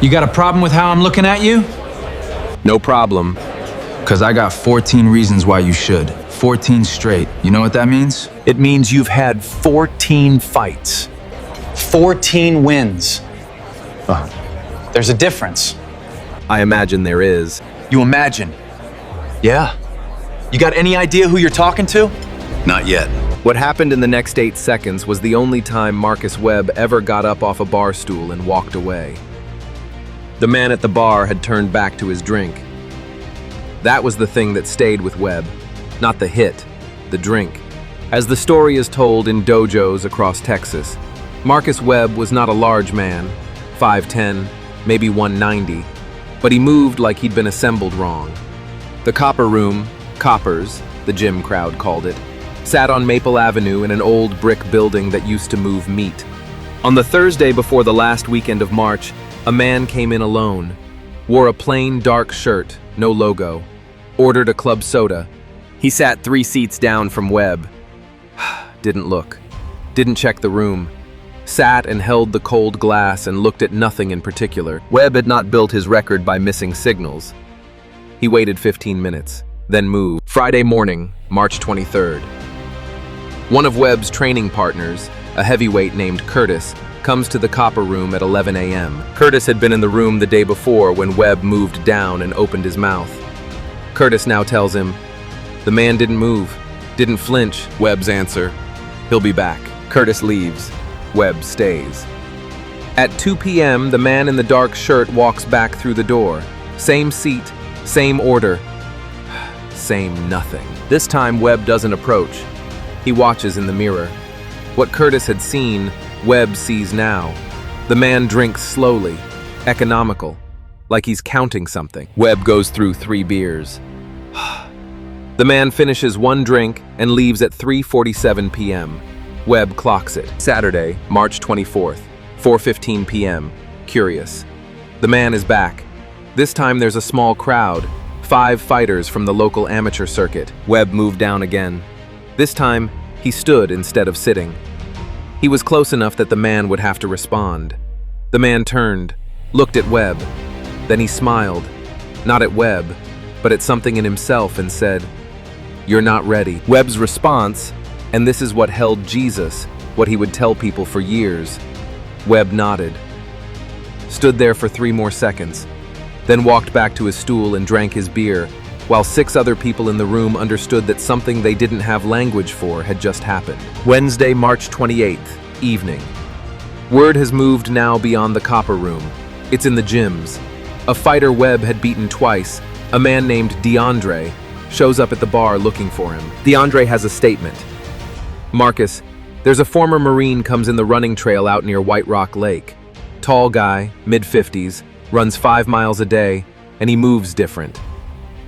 You got a problem with how I'm looking at you? No problem. Because I got 14 reasons why you should. 14 straight. You know what that means? It means you've had 14 fights. 14 wins. There's a difference. I imagine there is. You imagine? Yeah. You got any idea who you're talking to? Not yet. What happened in the next 8 seconds was the only time Marcus Webb ever got up off a bar stool and walked away. The man at the bar had turned back to his drink. That was the thing that stayed with Webb, not the hit, the drink. As the story is told in dojos across Texas, Marcus Webb was not a large man, 5'10", maybe 190, but he moved like he'd been assembled wrong. The Copper Room, Coppers, the gym crowd called it, sat on Maple Avenue in an old brick building that used to move meat. On the Thursday before the last weekend of March, a man came in alone, wore a plain dark shirt, no logo, ordered a club soda. He sat 3 seats down from Webb. Didn't look, didn't check the room, sat and held the cold glass and looked at nothing in particular. Webb had not built his record by missing signals. He waited 15 minutes, then moved. Friday morning, March 23rd. One of Webb's training partners, a heavyweight named Curtis, comes to the Copper Room at 11 a.m. Curtis had been in the room the day before when Webb moved down and opened his mouth. Curtis now tells him, "The man didn't move, didn't flinch." Webb's answer, "He'll be back." Curtis leaves. Webb stays. At 2 p.m., the man in the dark shirt walks back through the door. Same seat, same order, same nothing. This time, Webb doesn't approach. He watches in the mirror. What Curtis had seen, Webb sees now. The man drinks slowly, economical, like he's counting something. Webb goes through 3 beers. The man finishes 1 drink and leaves at 3:47 p.m. Webb clocks it. Saturday, March 24th, 4:15 p.m. Curious. The man is back. This time there's a small crowd, 5 fighters from the local amateur circuit. Webb moved down again. This time, he stood instead of sitting. He was close enough that the man would have to respond. The man turned, looked at Webb, then he smiled, not at Webb, but at something in himself and said, "You're not ready." Webb's response, and this is what held Jesus, what he would tell people for years. Webb nodded, stood there for 3 more seconds, then walked back to his stool and drank his beer, while 6 other people in the room understood that something they didn't have language for had just happened. Wednesday, March 28th, evening. Word has moved now beyond the Copper Room. It's in the gyms. A fighter Webb had beaten twice, a man named DeAndre, shows up at the bar looking for him. DeAndre has a statement. "Marcus, there's a former Marine comes in the running trail out near White Rock Lake. Tall guy, mid-50s, runs 5 miles a day, and he moves different.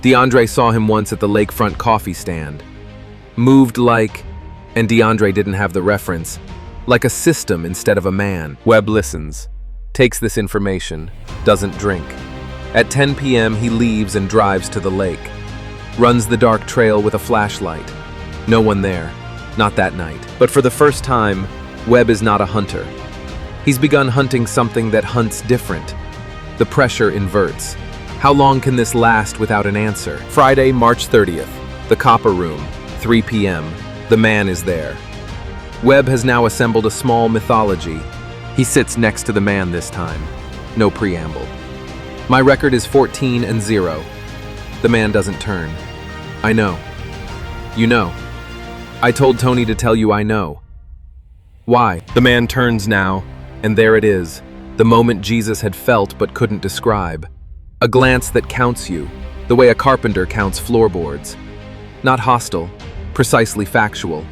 DeAndre saw him once at the lakefront coffee stand. Moved like," and DeAndre didn't have the reference, "like a system instead of a man." Webb listens, takes this information, doesn't drink. At 10 p.m. he leaves and drives to the lake. Runs the dark trail with a flashlight. No one there, not that night. But for the first time, Webb is not a hunter. He's begun hunting something that hunts different. The pressure inverts. How long can this last without an answer? Friday, March 30th, the Copper Room, 3 p.m. The man is there. Webb has now assembled a small mythology. He sits next to the man this time. No preamble. "My record is 14-0. The man doesn't turn. "I know. You know. I told Tony to tell you I know." "Why?" The man turns now, and there it is, the moment Jesus had felt but couldn't describe. A glance that counts you, the way a carpenter counts floorboards. Not hostile, precisely factual.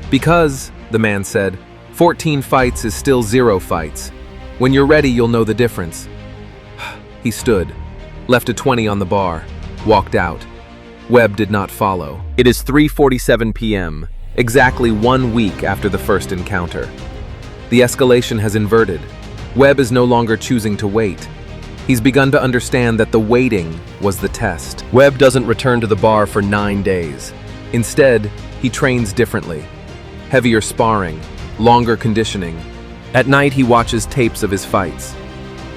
"Because," the man said, 14 fights is still 0 fights. When you're ready, you'll know the difference." He stood, left a 20 on the bar, walked out. Webb did not follow. It is 3:47 p.m., exactly 1 week after the first encounter. The escalation has inverted. Webb is no longer choosing to wait. He's begun to understand that the waiting was the test. Webb doesn't return to the bar for 9 days. Instead, he trains differently. Heavier sparring, longer conditioning. At night, he watches tapes of his fights.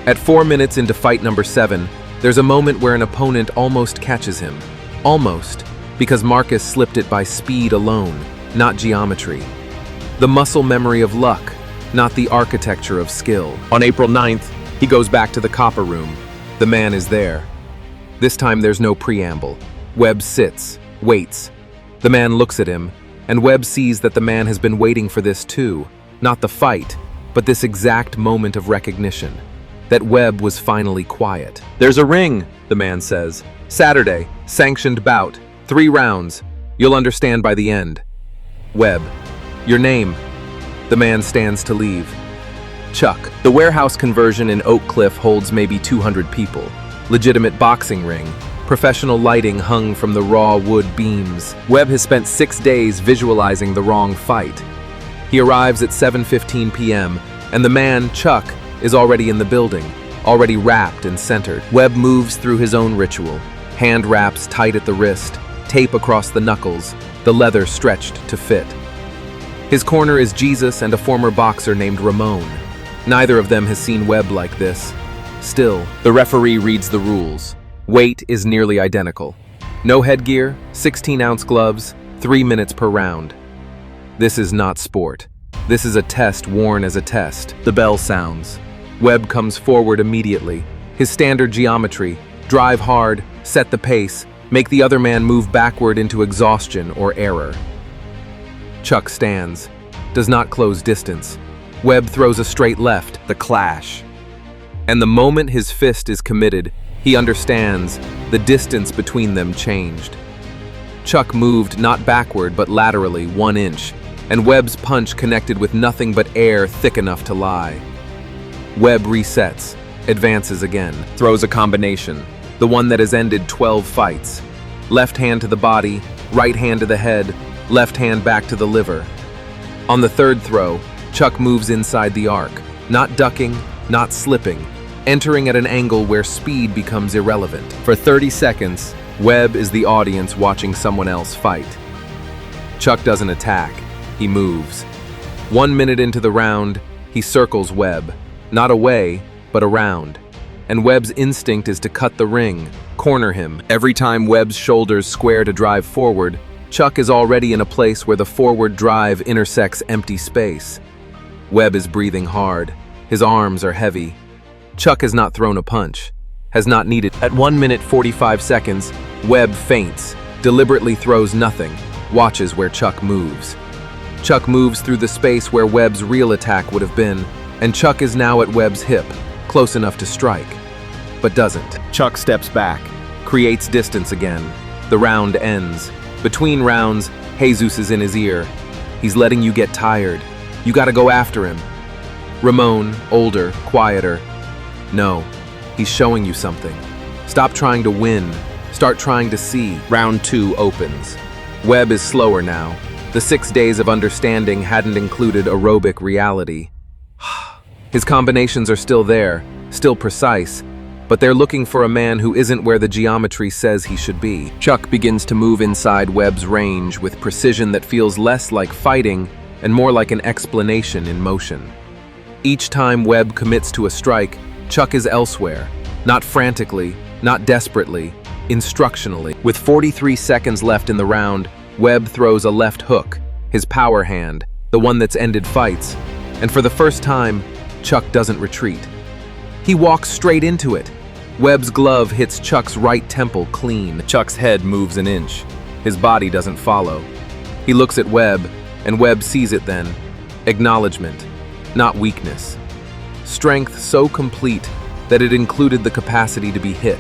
At 4 minutes into fight number 7, there's a moment where an opponent almost catches him. Almost, because Marcus slipped it by speed alone, not geometry. The muscle memory of luck, not the architecture of skill. On April 9th, he goes back to the copper room. The man is there. This time there's no preamble. Webb sits, waits. The man looks at him, and Webb sees that the man has been waiting for this too. Not the fight, but this exact moment of recognition. That Webb was finally quiet. "There's a ring," the man says. "Saturday, sanctioned bout, 3 rounds. You'll understand by the end." Webb, "Your name?" The man stands to leave. Chuck. The warehouse conversion in Oak Cliff holds maybe 200 people. Legitimate boxing ring. Professional lighting hung from the raw wood beams. Webb has spent 6 days visualizing the wrong fight. He arrives at 7:15 p.m., and the man, Chuck, is already in the building, already wrapped and centered. Webb moves through his own ritual. Hand wraps tight at the wrist, tape across the knuckles, the leather stretched to fit. His corner is Jesus and a former boxer named Ramon. Neither of them has seen Webb like this. Still, the referee reads the rules. Weight is nearly identical. No headgear, 16-ounce gloves, 3 minutes per round. This is not sport. This is a test worn as a test. The bell sounds. Webb comes forward immediately. His standard geometry: drive hard, set the pace, make the other man move backward into exhaustion or error. Chuck stands, does not close distance. Webb throws a straight left, the clash. And the moment his fist is committed, he understands the distance between them changed. Chuck moved not backward but laterally 1 inch, and Webb's punch connected with nothing but air thick enough to lie. Webb resets, advances again, throws a combination, the one that has ended 12 fights. Left hand to the body, right hand to the head, left hand back to the liver. On the 3rd throw, Chuck moves inside the arc, not ducking, not slipping, entering at an angle where speed becomes irrelevant. For 30 seconds, Webb is the audience watching someone else fight. Chuck doesn't attack, he moves. 1 minute into the round, he circles Webb, not away, but around. And Webb's instinct is to cut the ring, corner him. Every time Webb's shoulders square to drive forward, Chuck is already in a place where the forward drive intersects empty space. Webb is breathing hard. His arms are heavy. Chuck has not thrown a punch, has not needed. At 1 minute 45 seconds, Webb feints, deliberately throws nothing, watches where Chuck moves. Chuck moves through the space where Webb's real attack would have been, and Chuck is now at Webb's hip, close enough to strike, but doesn't. Chuck steps back, creates distance again. The round ends. Between rounds, Jesus is in his ear. He's letting you get tired. You gotta go after him. Ramon, older, quieter. No, he's showing you something. Stop trying to win. Start trying to see. Round 2 opens. Webb is slower now. The 6 days of understanding hadn't included aerobic reality. His combinations are still there, still precise, but they're looking for a man who isn't where the geometry says he should be. Chuck begins to move inside Webb's range with precision that feels less like fighting and more like an explanation in motion. Each time Webb commits to a strike, Chuck is elsewhere, not frantically, not desperately, instructionally. With 43 seconds left in the round, Webb throws a left hook, his power hand, the one that's ended fights, and for the first time, Chuck doesn't retreat. He walks straight into it. Webb's glove hits Chuck's right temple clean. Chuck's head moves an inch. His body doesn't follow. He looks at Webb, and Webb sees it then. Acknowledgement, not weakness. Strength so complete that it included the capacity to be hit.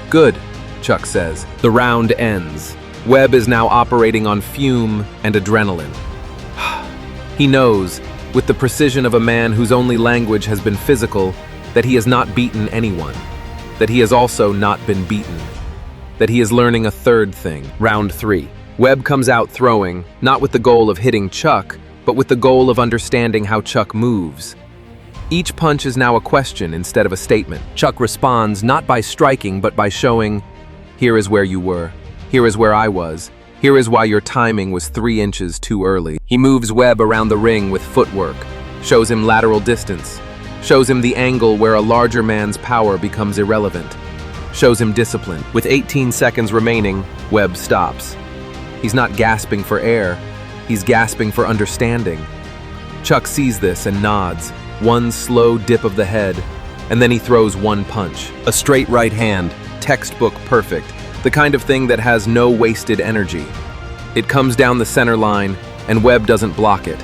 Good, Chuck says. The round ends. Webb is now operating on fume and adrenaline. He knows, with the precision of a man whose only language has been physical, that he has not beaten anyone, that he has also not been beaten, that he is learning a third thing. Round 3. Webb comes out throwing, not with the goal of hitting Chuck, but with the goal of understanding how Chuck moves. Each punch is now a question instead of a statement. Chuck responds not by striking, but by showing, here is where you were, here is where I was, here is why your timing was 3 inches too early. He moves Webb around the ring with footwork, shows him lateral distance, Shows him the angle where a larger man's power becomes irrelevant. Shows him discipline. With 18 seconds remaining, Webb stops. He's not gasping for air, he's gasping for understanding. Chuck sees this and nods, one slow dip of the head, and then he throws one punch. A straight right hand, textbook perfect, the kind of thing that has no wasted energy. It comes down the center line, and Webb doesn't block it.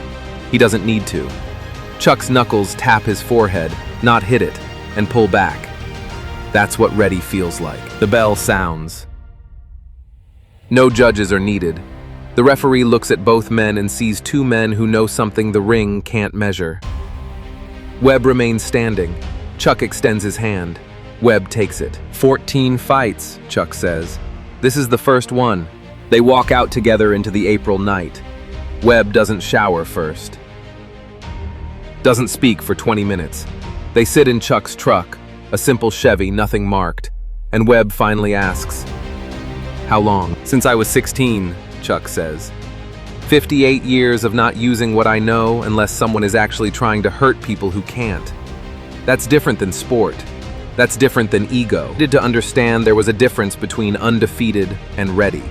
He doesn't need to. Chuck's knuckles tap his forehead, not hit it, and pull back. That's what ready feels like. The bell sounds. No judges are needed. The referee looks at both men and sees two men who know something the ring can't measure. Webb remains standing. Chuck extends his hand. Webb takes it. 14 fights, Chuck says. This is the first one. They walk out together into the April night. Webb doesn't shower first. Doesn't speak for 20 minutes. They sit in Chuck's truck, a simple Chevy, nothing marked, and Webb finally asks, "How long?" "Since I was 16, Chuck says. 58 years of not using what I know unless someone is actually trying to hurt people who can't. That's different than sport. That's different than ego. I needed to understand there was a difference between undefeated and ready.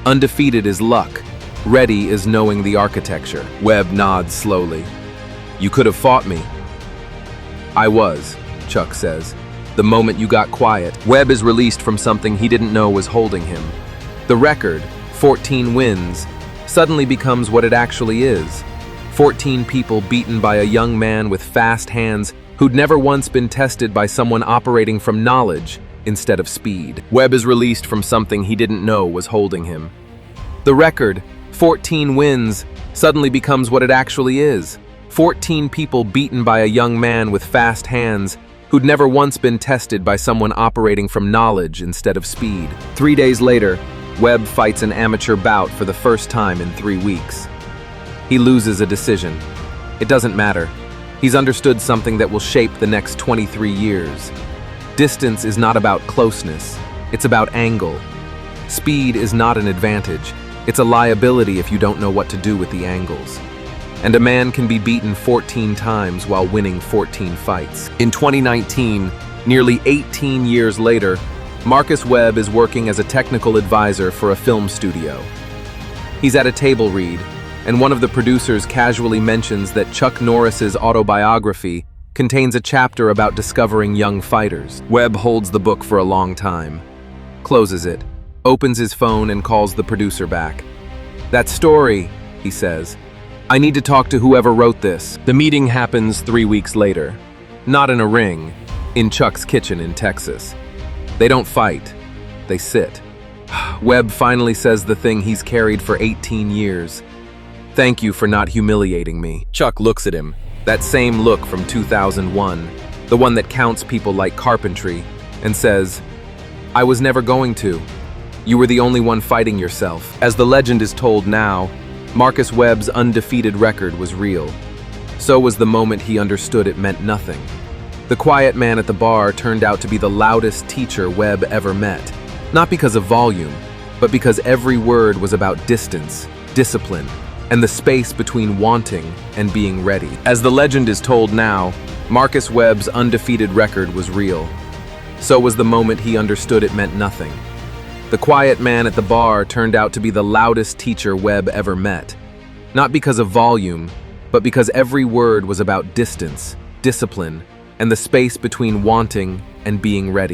Undefeated is luck. Ready is knowing the architecture." Webb nods slowly. "You could have fought me." "I was," Chuck says, "the moment you got quiet." Webb is released from something he didn't know was holding him. The record, 14 wins, suddenly becomes what it actually is. 14 people beaten by a young man with fast hands who'd never once been tested by someone operating from knowledge instead of speed. Webb is released from something he didn't know was holding him. The record, 14 wins, suddenly becomes what it actually is. 14 people beaten by a young man with fast hands who'd never once been tested by someone operating from knowledge instead of speed. 3 days later, Webb fights an amateur bout for the first time in 3 weeks. He loses a decision. It doesn't matter. He's understood something that will shape the next 23 years. Distance is not about closeness. It's about angle. Speed is not an advantage. It's a liability if you don't know what to do with the angles. And a man can be beaten 14 times while winning 14 fights. In 2019, nearly 18 years later, Marcus Webb is working as a technical advisor for a film studio. He's at a table read, and one of the producers casually mentions that Chuck Norris's autobiography contains a chapter about discovering young fighters. Webb holds the book for a long time, closes it, opens his phone and calls the producer back. "That story," he says. "I need to talk to whoever wrote this." The meeting happens 3 weeks later. Not in a ring, in Chuck's kitchen in Texas. They don't fight, they sit. Webb finally says the thing he's carried for 18 years. "Thank you for not humiliating me." Chuck looks at him, that same look from 2001, the one that counts people like carpentry, and says, "I was never going to. You were the only one fighting yourself." As the legend is told now, Marcus Webb's undefeated record was real. So was the moment he understood it meant nothing. The quiet man at the bar turned out to be the loudest teacher Webb ever met. Not because of volume, but because every word was about distance, discipline, and the space between wanting and being ready. As the legend is told now, Marcus Webb's undefeated record was real. So was the moment he understood it meant nothing. The quiet man at the bar turned out to be the loudest teacher Webb ever met. Not because of volume, but because every word was about distance, discipline, and the space between wanting and being ready.